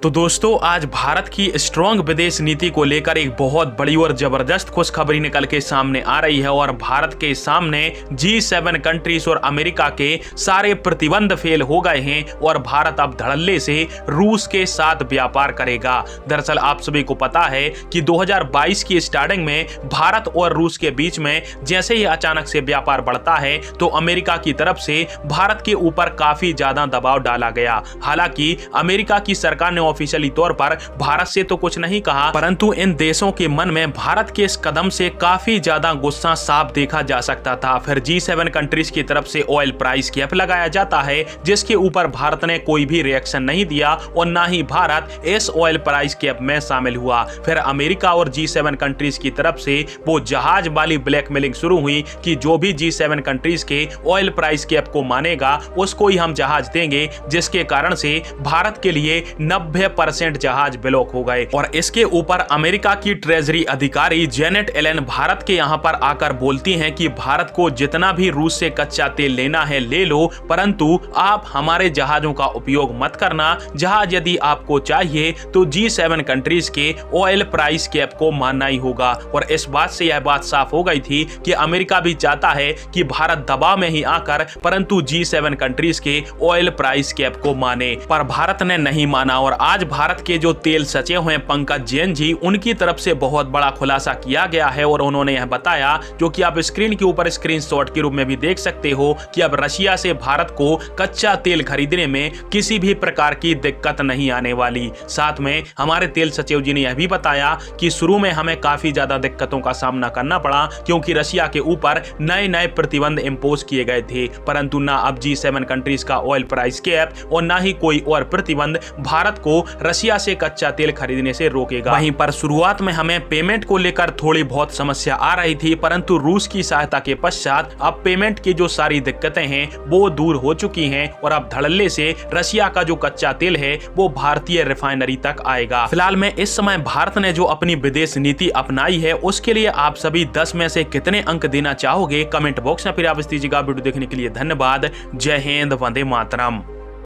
तो दोस्तों आज भारत की स्ट्रॉन्ग विदेश नीति को लेकर एक बहुत बड़ी और जबरदस्त खुशखबरी निकल के सामने आ रही है और भारत के सामने G7 कंट्रीज और अमेरिका के सारे प्रतिबंध फेल हो गए हैं और भारत अब धड़ल्ले से रूस के साथ व्यापार करेगा। दरअसल आप सभी को पता है कि 2022 की स्टार्टिंग में भारत और रूस के बीच में जैसे ही अचानक से व्यापार बढ़ता है तो अमेरिका की तरफ से भारत के ऊपर काफी ज्यादा दबाव डाला गया। हालांकि अमेरिका की सरकार ने ऑफिशियली तौर पर भारत से तो कुछ नहीं कहा, परंतु इन देशों के मन में भारत के इस कदम से काफी ज्यादा गुस्सा साफ देखा जा सकता था। फिर G7 कंट्रीज की तरफ से ऑयल प्राइस कैप लगाया जाता है जिसके ऊपर भारत ने कोई भी रिएक्शन नहीं दिया और ना ही भारत इस ऑयल प्राइस कैप में शामिल हुआ। फिर अमेरिका और G7 कंट्रीज की तरफ से वो जहाज वाली ब्लैकमेलिंग शुरू हुई कि जो भी G7 कंट्रीज के ऑयल प्राइस कैप को मानेगा उसको ही हम जहाज देंगे, जिसके कारण से भारत के लिए 90% जहाज ब्लॉक हो गए। और इसके ऊपर अमेरिका की ट्रेजरी अधिकारी जेनेट एलन भारत के यहां पर आकर बोलती हैं कि भारत को जितना भी रूस से कच्चा तेल लेना है ले लो, परंतु आप हमारे जहाजों का उपयोग मत करना। जहाज यदि आपको चाहिए तो G7 कंट्रीज के ऑयल प्राइस कैप को मानना ही होगा। और इस बात से यह बात साफ हो गई थी कि अमेरिका भी चाहता है कि भारत दबाव में ही आकर परंतु G7 कंट्रीज के ऑयल प्राइस कैप को माने, पर भारत ने नहीं माना। और आज भारत के जो तेल सचिव हैं पंकज जैन जी, उनकी तरफ से बहुत बड़ा खुलासा किया गया है और उन्होंने यह बताया, जो कि आप स्क्रीन के ऊपर स्क्रीनशॉट के रूप में भी देख सकते हो, कि अब रशिया से भारत को कच्चा तेल खरीदने में किसी भी प्रकार की दिक्कत नहीं आने वाली। साथ में हमारे तेल सचिव जी ने यह भी बताया कि शुरू में हमें काफी ज्यादा दिक्कतों का सामना करना पड़ा क्योंकि रशिया के ऊपर नए नए प्रतिबंध इंपोज किए गए थे, परंतु ना अब G7 कंट्रीज का ऑयल प्राइस कैप और ना ही कोई और प्रतिबंध भारत को रशिया से कच्चा तेल खरीदने से रोकेगा। वहीं पर शुरुआत में हमें पेमेंट को लेकर थोड़ी बहुत समस्या आ रही थी, परंतु रूस की सहायता के पश्चात अब पेमेंट की जो सारी दिक्कतें हैं वो दूर हो चुकी हैं और अब धड़ल्ले से रशिया का जो कच्चा तेल है वो भारतीय रिफाइनरी तक आएगा। फिलहाल में इस समय भारत ने जो अपनी विदेश नीति अपनाई है उसके लिए आप सभी 10 में से कितने अंक देना चाहोगे, कमेंट बॉक्स में फिर आप इस दीजिएगा। वीडियो देखने के लिए धन्यवाद। जय हिंद, वंदे मातरम।